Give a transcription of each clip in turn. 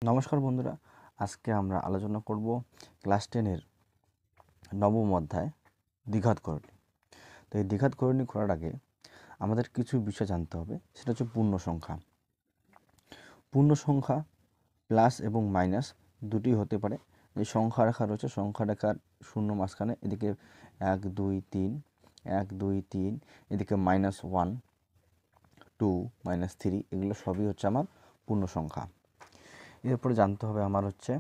নমস্কার বন্ধুরা, আজকে আমরা আলোচনা করব ক্লাস 10-এর নবম অধ্যায় দ্বিঘাতকরণী। তো এই দ্বিঘাতকরণী করার আগে আমাদের কিছু বিষয় জানতে হবে, সেটা হচ্ছে পূর্ণ সংখ্যা। পূর্ণ সংখ্যা প্লাস এবং মাইনাস দুটি হতে পারে। এই সংখ্যা রেখা রয়েছে, সংখ্যা রেখার শূন্য মাঝখানে এদিকে 1 2 3 1 2 3, এদিকে -1 2 -3, এগুলো সবই হচ্ছে আমার পূর্ণ সংখ্যা। এরপরে জানতে হবে আমার হচ্ছে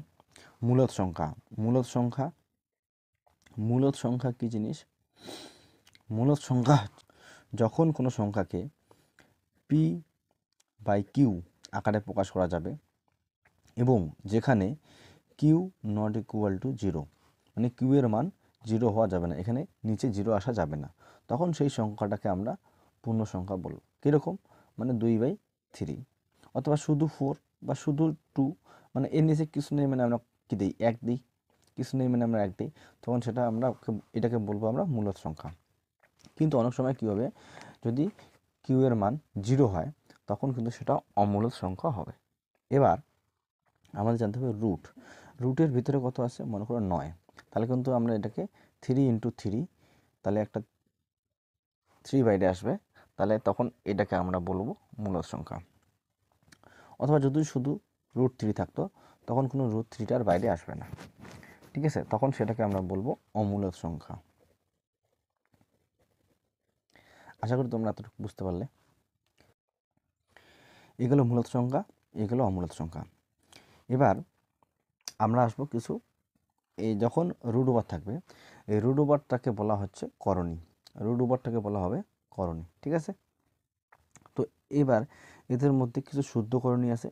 মূলদ সংখ্যা। মূলদ সংখ্যা কী জিনিস? মূলদ সংখ্যা যখন কোনো সংখ্যাকে p/q আকারে প্রকাশ করা যাবে এবং যেখানে q নট ইকুয়াল টু 0, মানে q এর মান 0 হওয়া যাবে না, এখানে নিচে 0 আসা যাবে না, তখন সেই সংখ্যাটাকে আমরা পূর্ণ সংখ্যা বলব। কীরকম? মানে 2/3 অথবা শুধু 4 বা শুধু 2, মানে এর নিচে কিছু নেই, মানে আমরা কী দিই? 1 দিই। কিছু নেই মানে আমরা 1 দিই, তখন সেটা এটাকে বলবো আমরা মূলদ সংখ্যা। কিন্তু অনেক সময় কী হবে, যদি কিউ এর মান 0 হয় তখন কিন্তু সেটা অমূলদ সংখ্যা হবে। এবার আমাদের জানতে হবে রুটের ভিতরে কত আছে? মনে করো 9, তাহলে কিন্তু আমরা এটাকে 3 × 3, তাহলে একটা 3 বাইরে আসবে, তাহলে তখন এটাকে আমরা বলবো মূলদ সংখ্যা। অথবা যদি শুধু √3 থাকতো তখন কোনো √3টার বাইরে আসবে না, ঠিক আছে? তখন সেটাকে আমরা বলবো অমূলদ সংখ্যা। আশা করি তোমরা এতটুকু বুঝতে পারলে। এগুলো মূলদ সংখ্যা, এগুলো অমূলদ সংখ্যা। এবার আমরা আসবো কিছু, এই যখন রুট ওভার থাকবে, এই রুট ওভারটাকে বলা হচ্ছে করণী। রুট ওভারটাকে বলা হবে করণী, ঠিক আছে? তো এবার এদের মধ্যে কিছু শুদ্ধ করণী আছে,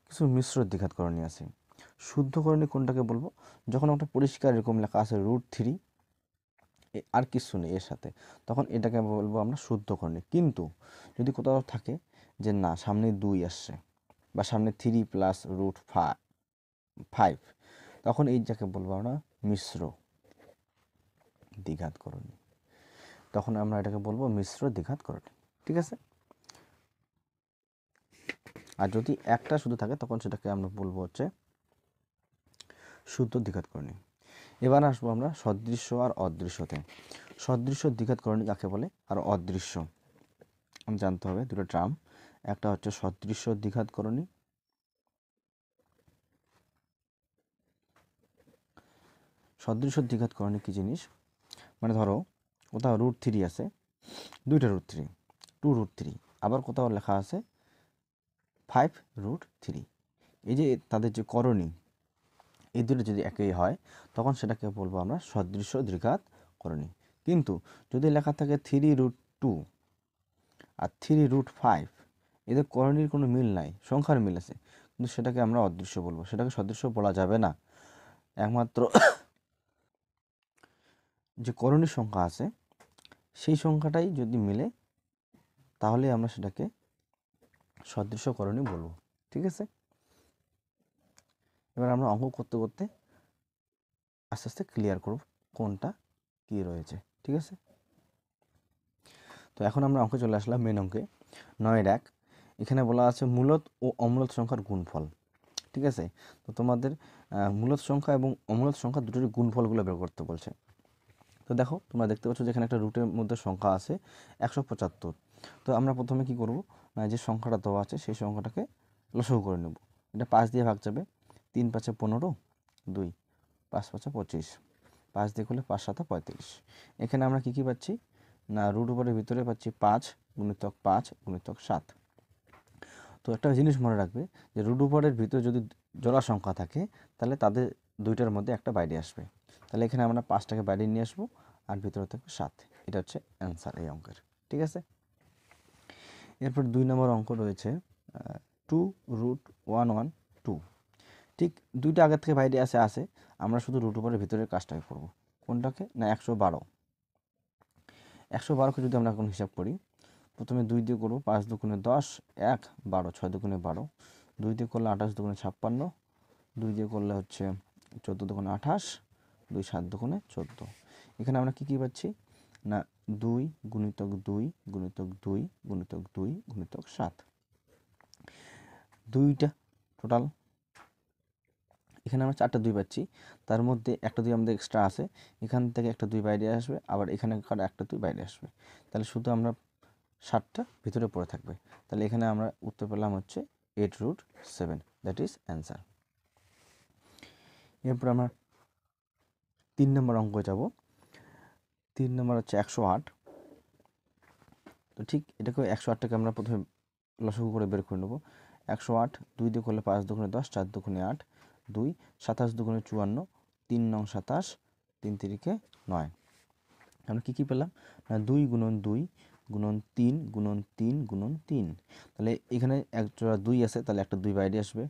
কিছু মিশ্র দ্বিঘাতকরণী আছে। শুদ্ধ করণী কোনটাকে বলবো? যখন একটা পরিষ্কার এরকম লেখা আছে √3 আর কিছু নেই এর সাথে, তখন এটাকে বলবো আমরা শুদ্ধ করণী। কিন্তু যদি কোথাও থাকে যে না, সামনে 2 আসছে বা সামনে 3 + √5, তখন এই যাকে বলবো আমরা মিশ্র দ্বিঘাতকরণী। তখন আমরা এটাকে বলবো মিশ্র দ্বিঘাতকরণী, ঠিক আছে? আর যদি একটা শুধু থাকে তখন সেটাকে আমরা বলবো হচ্ছে শুদ্ধ দ্বিঘাতকরণী। এবার আসবো আমরা সদৃশ্য আর অদৃশ্যতে। সদৃশ্য দ্বিঘাতকরণী কাকে বলে আর অদৃশ্য জানতে হবে, দুটো টার্ম। একটা হচ্ছে সদৃশ্য দ্বিঘাতকরণী, সদৃশ্য দ্বিঘাতকরণী কী জিনিস? মানে ধরো কোথাও √3 আছে, দুইটা √3, 2√3, আবার কোথাও লেখা আছে 5√3। এই যে তাদের যে করণী, এই দুটো যদি একই হয় তখন সেটাকে বলবো আমরা সদৃশ্য দ্বিঘাতকরণী। কিন্তু যদি লেখা থাকে 3√2 আর 3√5, এদের করণীর কোনো মিল নাই, সংখ্যার মিল আছে, কিন্তু সেটাকে আমরা অদৃশ্য বলবো, সেটাকে সদৃশ্য বলা যাবে না। একমাত্র যে করণীর সংখ্যা আছে সেই সংখ্যাটাই যদি মিলে তাহলে আমরা সেটাকে সদৃশ্য করণী বলবো, ঠিক আছে? এবার আমরা অঙ্ক করতে করতে আস্তে আস্তে ক্লিয়ার করব কোনটা কী রয়েছে, ঠিক আছে? তো এখন আমরা অঙ্কে চলে আসলাম, মেন অঙ্কে 9-1। এখানে বলা আছে মূলদ ও অমূলদ সংখ্যার গুণফল, ঠিক আছে? তো তোমাদের মূলদ সংখ্যা এবং অমূলদ সংখ্যা দুটোর গুণফলগুলো বের করতে বলছে। তো দেখো, তোমরা দেখতে পাচ্ছ যেখানে একটা রুটের মধ্যে সংখ্যা আছে 175। তো আমরা প্রথমে কি করব, না যে সংখ্যাটা দেওয়া আছে সেই সংখ্যাটাকে লসাগু করে নেব। এটা 5 দিয়ে ভাগ যাবে, 3 × 5 = 15, 2 5 × 5 = 25, 5 দিয়ে করলে 5 × 7 = 35। এখানে আমরা কী কী পাচ্ছি, না রুট ওভারের ভিতরে পাচ্ছি 5 × 5 × 7। তো একটা জিনিস মনে রাখবে যে রুট ওভারের ভিতরে যদি জোড়া সংখ্যা থাকে তাহলে তাদের দুইটার মধ্যে একটা বাইরে আসবে। তাহলে এখানে আমরা 5টাকে বাইরে নিয়ে আসবো আর ভিতরে থাকবে 7। এটা হচ্ছে অ্যান্সার এই অঙ্কের, ঠিক আছে? এরপর 2 নম্বর অঙ্ক রয়েছে 2√112। ঠিক দুইটা আগের থেকে বাইরে আসে, আমরা শুধু রুট ওভারের ভিতরের কাজটাকে করবো। কোনটাকে? না 112। 112কে যদি আমরা এখন হিসাব করি, প্রথমে 2 দিয়ে করবো, 5 × 2 = 10, 1 12, 6 × 2 = 12, 2 দিয়ে করলে 28 × 2 = 56, 2 দিয়ে করলে হচ্ছে 14 × 2 = 28, 2 7 × 2 = 14। এখানে আমরা কী কী পাচ্ছি, না 2 × 2 × 2 × 2 × 7, দুইটা টোটাল এখানে আমরা 4টা 2 পাচ্ছি, তার মধ্যে একটা 2 আমাদের এক্সট্রা আছে, এখান থেকে একটা 2 বাইরে আসবে, আবার এখানে একটা 2 বাইরে আসবে, তাহলে শুধু আমরা 7টা ভিতরে পড়ে থাকবে। তাহলে এখানে আমরা উত্তর পেলাম হচ্ছে 8√7, দ্যাট ইজ অ্যান্সার। এরপর আমরা 3 নম্বর অঙ্ক যাব। 3 নম্বর হচ্ছে 108। তো ঠিক এটাকে 108টাকে আমরা প্রথমে লসাগু করে বের করে নেব। 108 2 দিয়ে করলে 5 দুগুণে 10, 4 দুগুণে 8, 2 27 দুগুণে 54, 3 নং 27, 3 তিরিকে 9। আমরা কী পেলাম না 2 গুণন 2 গুণন 3 গুণন 3 গুণন 3। তাহলে এখানে এক জোড়া 2 আছে, তাহলে একটা 2 বাইরে আসবে,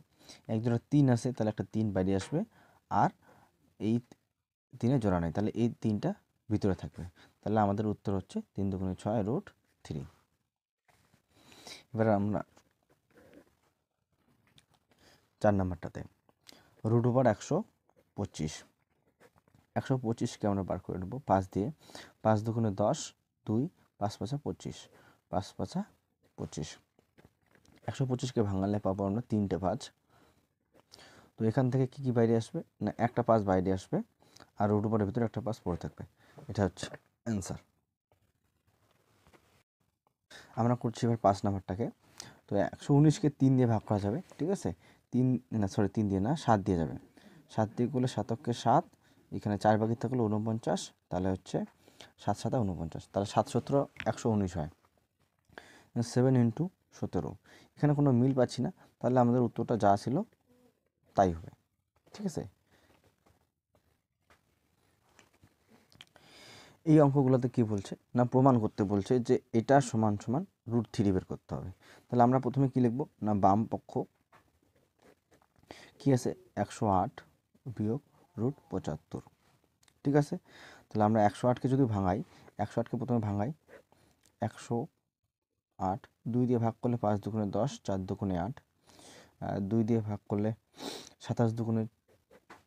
এক জোড়া 3 আছে, তাহলে একটা 3 বাইরে আসবে, আর এই 3-এ জোড়া নেই, তাহলে এই 3টা ভিতরে থাকবে। তাহলে আমাদের উত্তর হচ্ছে 3 দুগুণে 6√3। এবার আমরা 4 নম্বরটাতে √125। 125কে আমরা বার করে নেব 5 দিয়ে। 5 দুগুণে 10, 2 5 5 25, 5 5 25। 125কে ভাঙালে পাবো আমরা 3টে 5। তো এখান থেকে কী বাইরে আসবে না একটা 5 বাইরে আসবে, আর √এর ভিতরে একটা 5 পড়ে থাকবে। এটা হচ্ছে অ্যান্সার। আমরা করছি এবার 5 নাম্বারটাকে। তো 119কে 3 দিয়ে ভাগ করা যাবে, ঠিক আছে, 3 দিয়ে না 7 দিয়ে যাবে। 7 দিয়ে করলে 7কে 7, এখানে 4 বাকি থাকলে 49, তাহলে হচ্ছে 7 7 49, তাহলে 7 17 119 হয়। 7 × 17, এখানে কোনো মিল পাচ্ছি না, তাহলে আমাদের উত্তরটা যা ছিল তাই হবে, ঠিক আছে। এই অঙ্কগুলোতে কি বলছে না প্রমাণ করতে বলছে যে এটা সমান সমান √3 বের করতে হবে। তাহলে আমরা প্রথমে কি লিখব না বাম পক্ষ কি আছে 108 বিয়োগ √75, ঠিক আছে। তাহলে আমরা 108কে যদি ভাঙাই, 108কে প্রথমে ভাঙাই, 108 2 দিয়ে ভাগ করলে 5 দুগুণে 10, 4 দুগুণে 8, 2 দিয়ে ভাগ করলে 27 দুগুণে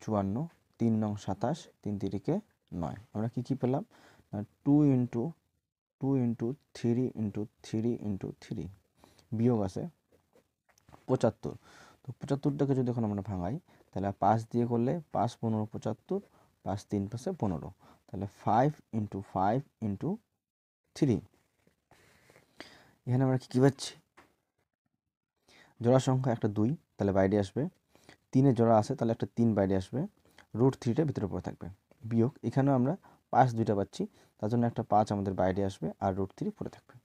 54, 3 নং 27, 3 তিরিকে 9। আমরা কি পেলাম 2 × 2 × 3 × 3 × 3 বিয়োগ আছে 75। তো 75টাকে যদি এখন আমরা ভাঙাই, তাহলে 5 দিয়ে করলে 5 15 75, 5 3 5 15, তাহলে 5 × 5 × 3। এখানে আমরা কী পাচ্ছি জোড়া সংখ্যা একটা 2, তাহলে বাইরে আসবে, 3-এ জোড়া আছে, তাহলে একটা 3 বাইরে আসবে, √3টা ভিতরে পড়ে থাকবে, বিয়োগ এখানেও আমরা 5 2টা পাচ্ছি, তার জন্য একটা 5 আমাদের বাইরে আসবে, আর √3 পড়ে থাকবে।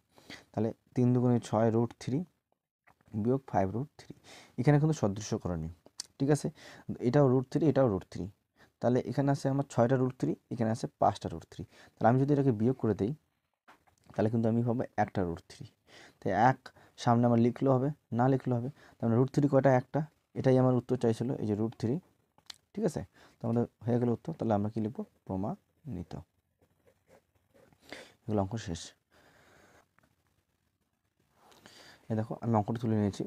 তাহলে 3 দুগুণে 6 √3 বিয়োগ 5√3। এখানে কিন্তু সদৃশ্যকরণী, ঠিক আছে, এটাও √3 এটাও √3, তাহলে এখানে আছে আমার 6টা √3, এখানে আছে 5টা √3। তাহলে আমি যদি এটাকে বিয়োগ করে দিই, তাহলে কিন্তু আমি পাবো একটা √3। তাই এক সামনে আমার লিখলেও হবে, না লিখলেও হবে, তার মানে √3 কয়টা একটা, এটাই আমার উত্তর চাইছিল, এই যে √3, ঠিক আছে। তো আমাদের হয়ে গেল উত্তর। তাহলে আমরা কি লিখবো প্রমাণিত। এগুলো অঙ্ক শেষ। এই দেখো আমি অঙ্কটা তুলে নিয়েছি,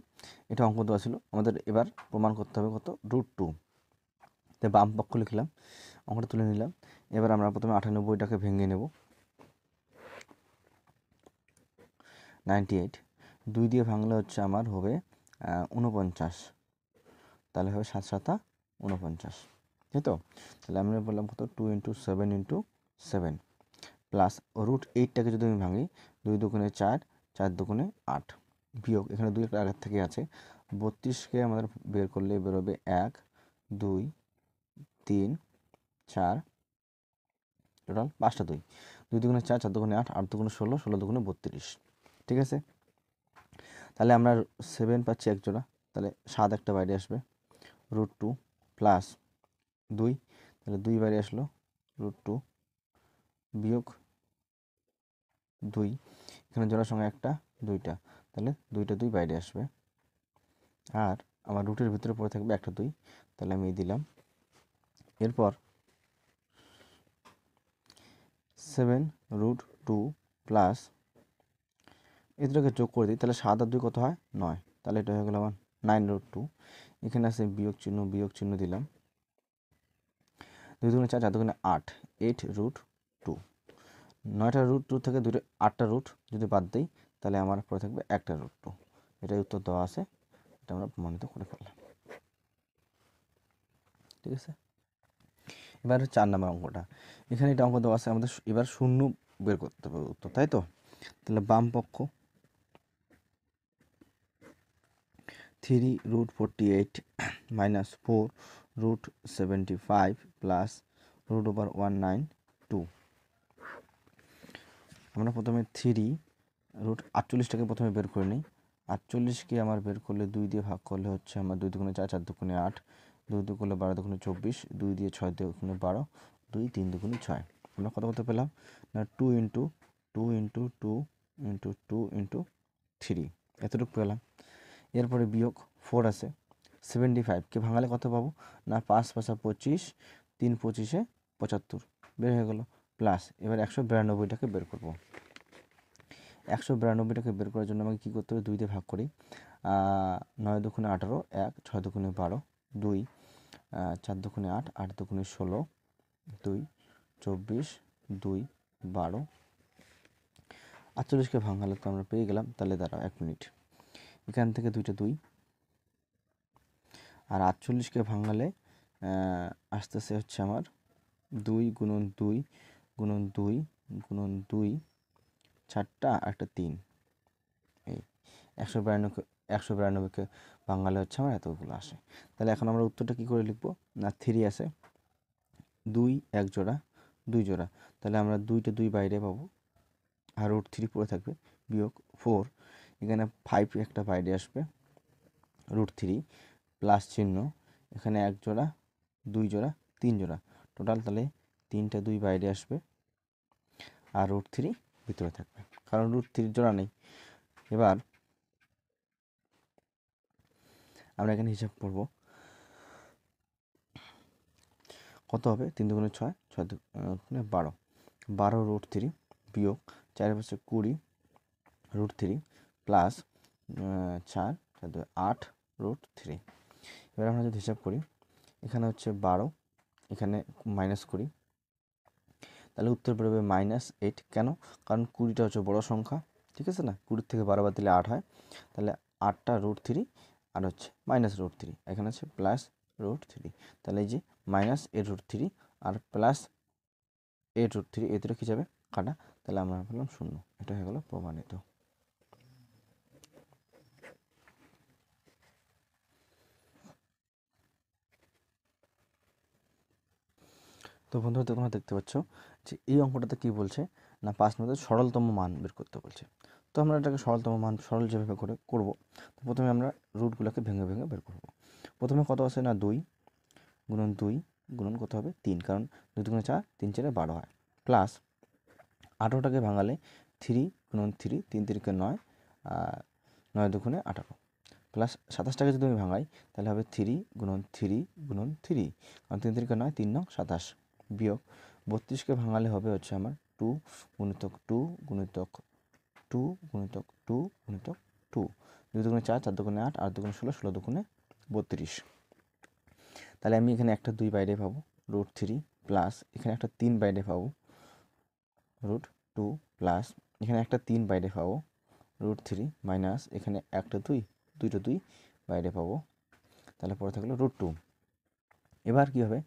এটা অঙ্ক দেওয়া ছিল, আমাদের এবার প্রমাণ করতে হবে কত √2। তাই বাম পক্ষ লিখলাম, অঙ্কটা তুলে নিলাম। এবার আমরা প্রথমে 98টাকে ভেঙে নেব, 98 2 দিয়ে ভাঙলে হচ্ছে আমার হবে 49, তাহলে হবে 7 7 49, তাই তো। তাহলে আমরা বললাম কত 2 × 7 × 7 প্লাস √8টাকে যদি আমি ভাঙি, 2 দুগুণে 4, 4 দুগুণে 8, বিয়োগ এখানে 2 একটা আগের থেকে আছে, 32কে আমাদের বের করলে বেরোবে 1 2 3 4, টোটাল 5টা 2, 2 দুগুণে 4, 4 দুগুণে 8, 8 দুগুণে 16, 16 দুগুণে 32, ঠিক আছে। তাহলে আমরা 7 পাচ্ছি এক জোড়া, তাহলে 7 একটা বাইরে আসবে, √2 প্লাস 2, তাহলে 2 বাইরে আসলো, √2 বিয়োগ 2, এখানে জোড়ার সঙ্গে একটা 2টা, তাহলে 2টা 2 বাইরে আসবে, আর আমার রুটের ভিতরে পড়ে থাকবে একটা 2, তাহলে আমি দিলাম। এরপর 7√2 প্লাস এই দুটোকে যোগ করে দিই, তাহলে 7 আর 2 কত হয় 9, তাহলে এটা হয়ে গেল আমার 9√2। এখানে আছে বিয়োগ চিহ্ন দিলাম, 2 দুগুণে 4, 4 দুগুণে 8, 8√2। 9টা √2 থেকে 8টা রুট যদি বাদ দিই, তাহলে আমার পড়ে থাকবে একটা √2। এটাই উত্তর দেওয়া আছে, এটা আমরা প্রমাণিত করে ফেললাম। ঠিক আছে। এবার 4 নম্বর অঙ্কটা, এখানে এটা অঙ্ক দেওয়া আছে, আমাদের এবার শূন্য বের করতে হবে উত্তর, তাই তো। তাহলে বাম পক্ষ 3√48 মাইনাস 4√75 প্লাস √192। আমরা প্রথমে 3√48টাকে প্রথমে বের করে নিই। 48কে আমার বের করলে 2 দিয়ে ভাগ করলে হচ্ছে আমার 2 দুগুণে 4, 4 দুগুণে 8, 2 2 করলে 12 দুগুণে 24, 2 দিয়ে 6 দুগুণে 12, 2 3 দুগুণে 6। আমরা কত কত পেলাম না 2 ইন্টু 2 ইন্টু 2 ইন্টু 2 ইন্টু 3, এতটুকু পেলাম। এরপরে বিয়োগ 4 আছে, 75কে ভাঙালে কত পাবো না 5 5 25, 3 25 75 বের হয়ে গেল। প্লাস এবার 192টাকে বের করব। 192টাকে বের করার জন্য আমাকে কী করতে হবে, 2 দিয়ে ভাগ করি। 9 দুগুণে 18, 1 6 দুগুণে 12, 2 4 দুগুণে 8, 8 দুগুণে 16, 2 24, 2 12। 48কে ভাঙালে তো আমরা পেয়ে গেলাম। তাহলে দাঁড়াও 1 মিনিট, এখান থেকে 2টা 2, আর 48কে ভাঙালে আসতেছে হচ্ছে আমার 2 গুণন 2 গুণন 2 গুণন 2, 4টা আর একটা 3, এই 192কে ভাঙালে হচ্ছে আমার এতগুলো আসে। তাহলে এখন আমরা উত্তরটা কী করে লিখবো না 3 আছে, 2 1 জোড়া 2 জোড়া, তাহলে আমরা 2টা 2 বাইরে পাবো আর √3 পড়ে থাকবে, বিয়োগ 4, এখানে 5 একটা বাইরে আসবে, √3 প্লাস চিহ্ন, এখানে 1 জোড়া 2 জোড়া 3 জোড়া টোটাল, তাহলে 3টা 2 বাইরে আসবে আর √3 ভিতরে থাকবে, কারণ √3 জোড়া নেই। এবার আমরা এখানে হিসাব করব কত হবে, 3 দুগুণে 6, 6 দুগুণে 12, 12 √3 বিয়োগ 4 পাশে 20 √3 প্লাস 4 8 √3। এবার আমরা যদি হিসাব করি, এখানে হচ্ছে 12, এখানে মাইনাস করি, তাহলে উত্তর বেরোবে -8। কেন, কারণ 20টা হচ্ছে বড় সংখ্যা, ঠিক আছে না, 20 থেকে 12 বাদ দিলে 8 হয়, তাহলে 8টা √3 আর হচ্ছে -√3, এখানে হচ্ছে +√3, তাহলে এই যে -8√3 আর +8√3, এই দুটো কী যাবে কাটা, তাহলে আমরা বললাম 0, এটা হয়ে গেল প্রমাণিত। তো বন্ধুরা তোমরা দেখতে পাচ্ছ যে এই অঙ্কটাতে কী বলছে না 5 নম্বরের সরলতম মান বের করতে বলছে। তো আমরা এটাকে সরলতম মান সরল যেভাবে করে করবো, তো প্রথমে আমরা রুটগুলোকে ভেঙে ভেঙে বের করব। প্রথমে কত আছে না 2 গুণন 2 গুণন কত হবে 3, কারণ 2 দুগুণে 4, 3 4 12 হয়, প্লাস 18টাকে ভাঙালে 3 গুণন 3, 3 3কে 9, 9 দুগুণে 18, প্লাস 27টাকে যদি আমি ভাঙাই তাহলে হবে 3 গুণন 3 গুণন 3, কারণ 3 3কে 9, 3 9 27, বিয়োগ 32কে ভাঙালে হবে হচ্ছে আমার 2 গুণিতক 2 গুণিতক 2 গুণিতক 2 গুণিতক 2, 2 দুগুণে 4, 4 দুগুণে 8, 8 দুগুণে 16, 16 দুগুণে 32। তাহলে আমি এখানে একটা 2 বাইরে পাবো √3, প্লাস এখানে একটা 3 বাইরে পাবো √2, প্লাস এখানে একটা 3 বাইরে পাবো √3, মাইনাস এখানে একটা 2, 2টা 2 বাইরে পাবো, তাহলে পরে থাকলো √2। এবার কী হবে,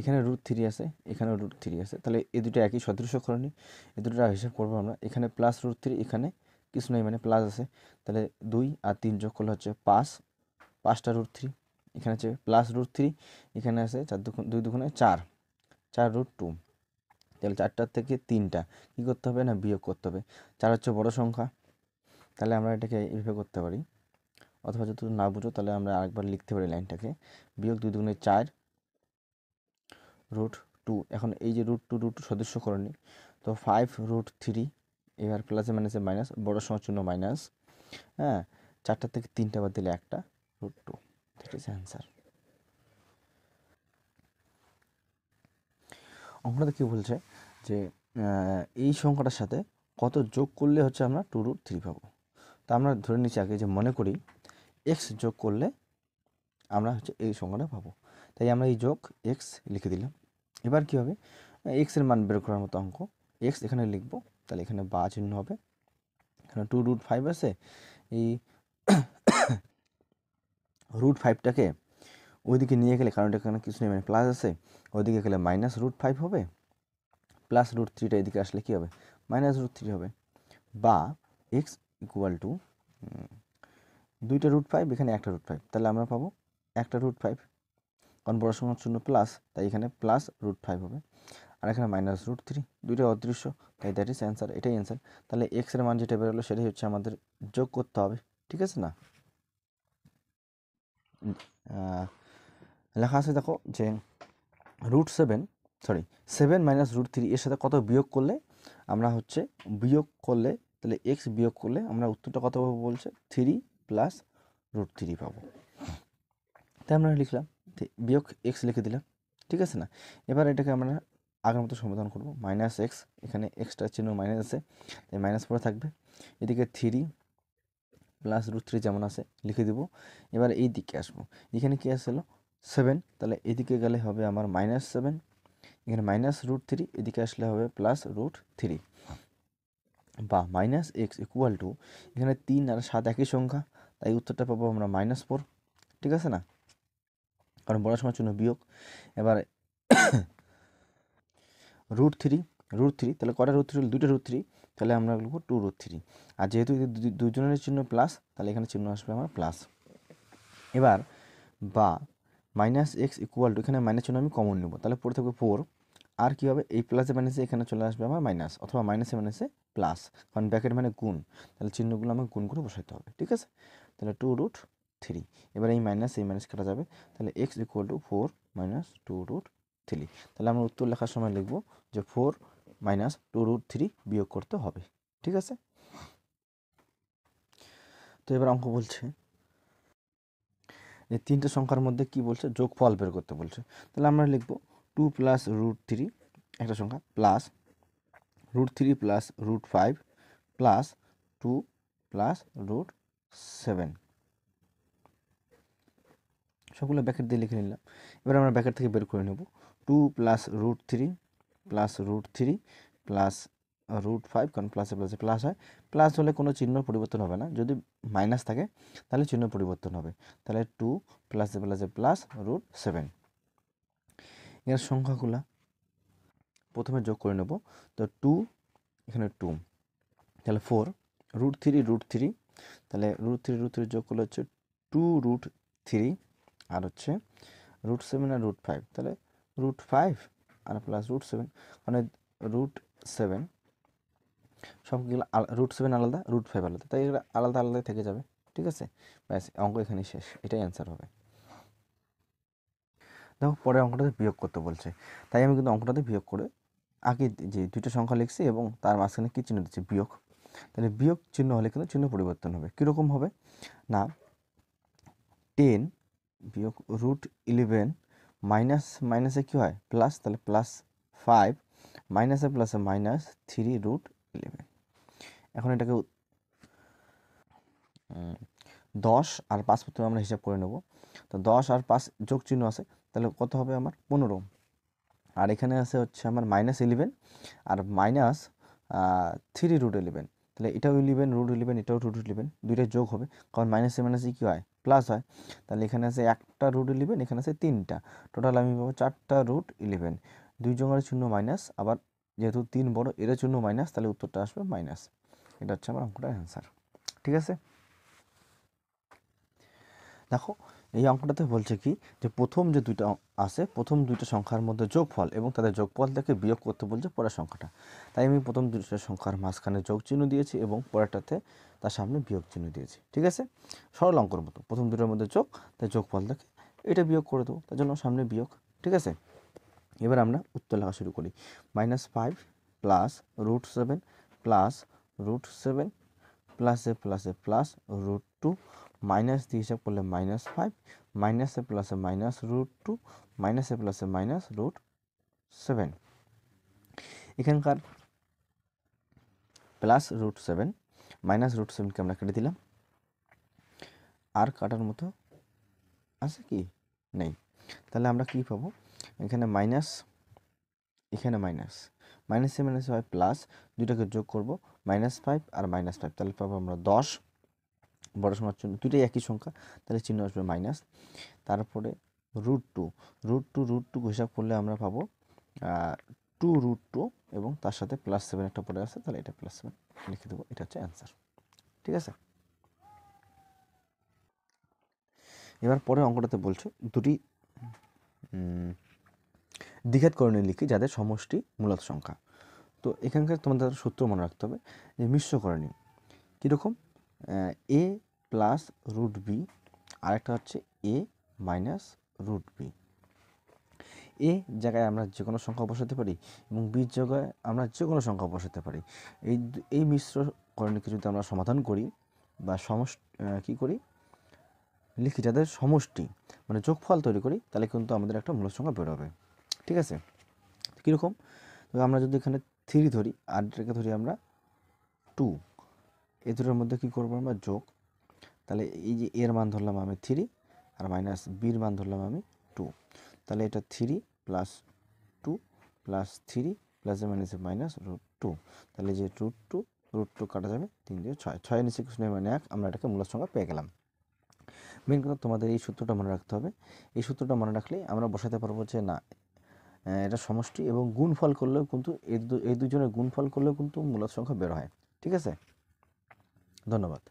এখানে √3 আছে, এখানেও √3 আছে, তাহলে এই দুটো একই সদৃশ করে নিই, এই দুটো হিসাব করবো আমরা। এখানে +√3, এখানে কিছু নেই মানে প্লাস আছে, তাহলে 2 আর 3 যোগ করলে হচ্ছে 5, 5টা √3, এখানে হচ্ছে +√3, এখানে আছে 2 দুগুণে 4, 4 √2, তাহলে 4টার থেকে 3টা কী করতে হবে না বিয়োগ করতে হবে। 4 হচ্ছে বড় সংখ্যা, তাহলে আমরা এটাকে এইভাবে করতে পারি, অথবা যদি না বুঝো তাহলে আমরা আরেকবার লিখতে পারি লাইনটাকে, বিয়োগ 2 দুগুণে 4 √2, এখন এই যে √2 সদস্য করে নিই, তো 5 √3, এবার প্লাসে মাইনাসে মাইনাস, বড় সংখ্যার জন্য মাইনাস, হ্যাঁ 4টা থেকে 3টা বাদ দিলে একটা √2, দ্যাট ইজ অ্যান্সার। অঙ্কটাতে কী বলছে যে এই সংখ্যাটার সাথে কত যোগ করলে হচ্ছে আমরা 2√3 পাবো। তা আমরা ধরে নিচ্ছি আগে যে মনে করি x যোগ করলে আমরা হচ্ছে এই সংখ্যাটা পাবো, তাই আমরা এই যোগ x লিখে দিলাম। এবার কী হবে, x এর মান বের করার মতো অঙ্ক, x এখানে লিখবো, তাহলে এখানে বা চিহ্ন হবে, এখানে 2√5 আছে, এই √5টাকে ওইদিকে নিয়ে গেলে, কারণ এটা এখানে কিছু নেই মানে প্লাস আছে, ওইদিকে গেলে -√5 হবে, প্লাস √3টা এদিকে আসলে কী হবে, -√3 হবে। বা এক্স ইকুয়াল টু দুইটা √5, এখানে একটা √5, তাহলে আমরা পাবো একটা √5, কারণ বড় সংখ্যার জন্য প্লাস, তাই এখানে +√5 হবে। আর এখানে -√3, দুইটা অদৃশ্য, তাই দ্যাট ইজ অ্যান্সার, এটাই অ্যান্সার। তাহলে এক্স এর মান যেটা বেরোলো সেটাই হচ্ছে আমাদের যোগ করতে হবে, ঠিক আছে না? লেখা আছে দেখো যে √7 সরি 7 - √3 এর সাথে কত বিয়োগ করলে আমরা হচ্ছে বিয়োগ করলে, তাহলে এক্স বিয়োগ করলে আমরা উত্তরটা কত পাবো বলছে 3 + √3 পাবো। তাই আমরা লিখলাম বিয়োগ এক্স লিখে দিলাম, ঠিক আছে না? এবার এটাকে আমরা আগের মতো সমাধান করবো। -x, এখানে এক্সট্রা চিহ্ন মাইনাস আছে, তাই মাইনাস পরে থাকবে। এদিকে 3 + √3 যেমন আছে লিখে দিব। এবার এই দিকে আসবো, এখানে কি আসলো 7, তাহলে এদিকে গেলে হবে আমার -7, এখানে -√3, এদিকে আসলে হবে +√3, বা -x ইকুয়াল টু, এখানে 3 আর 7 একই সংখ্যা, তাই উত্তরটা পাবো আমরা -4, ঠিক আছে না? কারণ বড় সংখ্যার জন্য বিয়োগ। এবার √3, তাহলে কটা √3 হলো, দুইটা √3, তাহলে আমরা লিখবো 2√3। আর যেহেতু দুজনের চিহ্ন প্লাস, তাহলে এখানে চিহ্ন আসবে আমার প্লাস। এবার বা -x ইকুয়াল টু, এখানে মাইনাস চিহ্ন আমি কমন নেব, তাহলে পড়ে থাকবে 4, আর কী হবে এই প্লাসে মাইনাসে এখানে চলে আসবে আমার মাইনাস, অথবা মাইনাসে মাইনাসে প্লাস, কারণ ব্র্যাকেট মানে গুণ, তাহলে চিহ্নগুলো আমাকে গুণ করে বসাতে হবে, ঠিক আছে? তাহলে 2√3, এবার এই মাইনাস কাটা যাবে, তাহলে x ইকুয়াল টু 4 - 2√3, তাহলে আমরা উত্তর লেখার সময় লিখব যে 4 - 2√3 বিয়োগ করতে হবে, ঠিক আছে? তো এবার অঙ্ক বলছে যে তিনটে সংখ্যার মধ্যে কি বলছে, যোগফল বের করতে বলছে। তাহলে আমরা লিখব 2 + √3 একটা সংখ্যা, প্লাস √3 + √5 প্লাস 2 + √7, সবগুলো ব্র্যাকেট দিয়ে লিখে নিলাম। এবার আমরা ব্র্যাকেট থেকে বের করে নেব 2 + √3 + √3 প্লাস √5, কারণ প্লাসে প্লাসে প্লাস হয়, প্লাস হলে কোনো চিহ্ন পরিবর্তন হবে না, যদি মাইনাস থাকে তাহলে চিহ্ন পরিবর্তন হবে, তাহলে 2 প্লাসে প্লাসে প্লাস √7। এর সংখ্যাগুলা প্রথমে যোগ করে নেব, তো 2, এখানে 2, তাহলে 4, √3, তাহলে √3 যোগ করলে হচ্ছে 2√3, আর হচ্ছে √7 আর √5, তাহলে √5 আর প্লাস √7, মানে √7 সবগুলো √7 আলাদা, √5 আলাদা, তাই এগুলো আলাদা আলাদা থেকে যাবে, ঠিক আছে? ব্যাস, অঙ্ক এখানে শেষ, এটাই অ্যান্সার হবে। দেখো পরের অঙ্কটাতে বিয়োগ করতে বলছে, তাই আমি কিন্তু অঙ্কটাতে বিয়োগ করে আগে যে দুইটা সংখ্যা লিখছি এবং তার মাঝখানে কী চিহ্ন দিচ্ছি, বিয়োগ। তাহলে বিয়োগ চিহ্ন হলে কিন্তু চিহ্ন পরিবর্তন হবে, কীরকম হবে না, 10 বিয়োগ √11 মাইনাস মাইনাসে কী হয় প্লাস, তাহলে +5 মাইনাসে প্লাসে -3√11। এখন এটাকে 10 আর 5 প্রথমে আমরা হিসাব করে নেব, তো 10 আর 5 যোগ চিহ্ন আছে, তাহলে কত হবে আমার 15, আর এখানে আছে হচ্ছে আমার -11 আর -3√11, তাহলে এটাও 11 √11, এটাও √11, দুইটাই যোগ হবে, কারণ মাইনাসে মাইনাসে কী হয় প্লাস হয়, তাহলে এখানে আছে একটা √11, এখানে আছে 3টা, টোটাল আমি পাবো 4টা √11, দুই জনের চিহ্ন মাইনাস, আবার যেহেতু 3 বড় এর জন্য মাইনাস, তাহলে উত্তরটা আসবে মাইনাস। এটা হচ্ছে আমার অঙ্কটার অ্যান্সার, ঠিক আছে? দেখো এই অঙ্কটাতে বলছে কি, যে প্রথম যে দুইটা আছে, প্রথম দুইটা সংখ্যার মধ্যে যোগফল এবং তাদের যোগফল থেকে বিয়োগ করতে বলছে পরের সংখ্যাটা, তাই আমি প্রথম দুইটা সংখ্যার মাঝখানে যোগ চিহ্ন দিয়েছি এবং পরেরটাতে তার সামনে বিয়োগ চিহ্ন দিয়েছি, ঠিক আছে? সরল অঙ্কর মতো, প্রথম দুটোর মধ্যে যোগ, তাই যোগফল থেকে এটা বিয়োগ করে দেবো, তার জন্য সামনে বিয়োগ, ঠিক আছে? এবার আমরা উত্তর লেখা শুরু করি, -5 প্লাস √7 প্লাস √7 প্লাসে প্লাসে প্লাস √2, মাইনাস দিয়ে হিসাব করলে -5, মাইনাসে প্লাসে -√2, মাইনাসে প্লাসে -√7, এখানকার +√7 -√7কে আমরা কেটে দিলাম, আর কাটার মতো আছে কি নেই, তাহলে আমরা কি পাবো, এখানে মাইনাস, এখানে মাইনাস, মাইনাসে মাইনাসে হয় প্লাস, দুইটাকে যোগ করব -5 আর -5, তাহলে পাবো আমরা 10, বড় সংখ্যার জন্য দুইটাই একই সংখ্যা, তাহলে চিহ্ন আসবে মাইনাস, তারপরে √2 √2 হিসাব করলে আমরা পাবো 2√2 এবং তার সাথে +7 একটা পড়ে আছে, তাহলে এটা +7 লিখে দেবো, এটা হচ্ছে অ্যান্সার। ঠিক আছে, এবার পরের অঙ্কটাতে বলছে দুটি দ্বিঘাত করণীয় লিখি যাদের সমষ্টি মূলত সংখ্যা। তো এখানকার তোমাদের সূত্র মনে রাখতে হবে যে মিশ্র করণীয় কীরকম, a প্লাস √b, আরেকটা হচ্ছে a মাইনাস √b। এ জায়গায় আমরা যে কোনো সংখ্যা বসাতে পারি এবং বির জায়গায় আমরা যে কোনো সংখ্যা বসাতে পারি। এই মিশ্র করণীয়কে যদি আমরা সমাধান করি বা কী করি লিখি যাদের সমষ্টি মানে যোগফল তৈরি করি, তাহলে কিন্তু আমাদের একটা মূল সংখ্যা বেরোবে। ঠিক আছে, কীরকম, তো আমরা যদি এখানে 3 ধরি আর এটাকে ধরি আমরা 2, এই দুটোর মধ্যে কী করবো আমরা যোগ, তাহলে এই যে এর মান ধরলাম আমি 3 আর মাইনাস বির মান ধরলাম আমি 2, তাহলে এটা 3 plus 2 plus 3 plus minus minus √2, তাহলে যে √2 কাটা যাবে 3 দিয়ে 6, 6 নিচে কিছু নেই মানে 1, আমরা এটাকে মূল সংখ্যা পেয়ে গেলাম। মেন কথা তোমাদের এই সূত্রটা মনে রাখতে হবে, এই সূত্রটা মনে রাখলেই আমরা বসাতে পারবো যে না এটা সমষ্টি, এবং গুণফল করলেও কিন্তু এই দুজনের গুণফল করলেও কিন্তু মূলত সংখ্যা বের হয়। ঠিক আছে, ধন্যবাদ।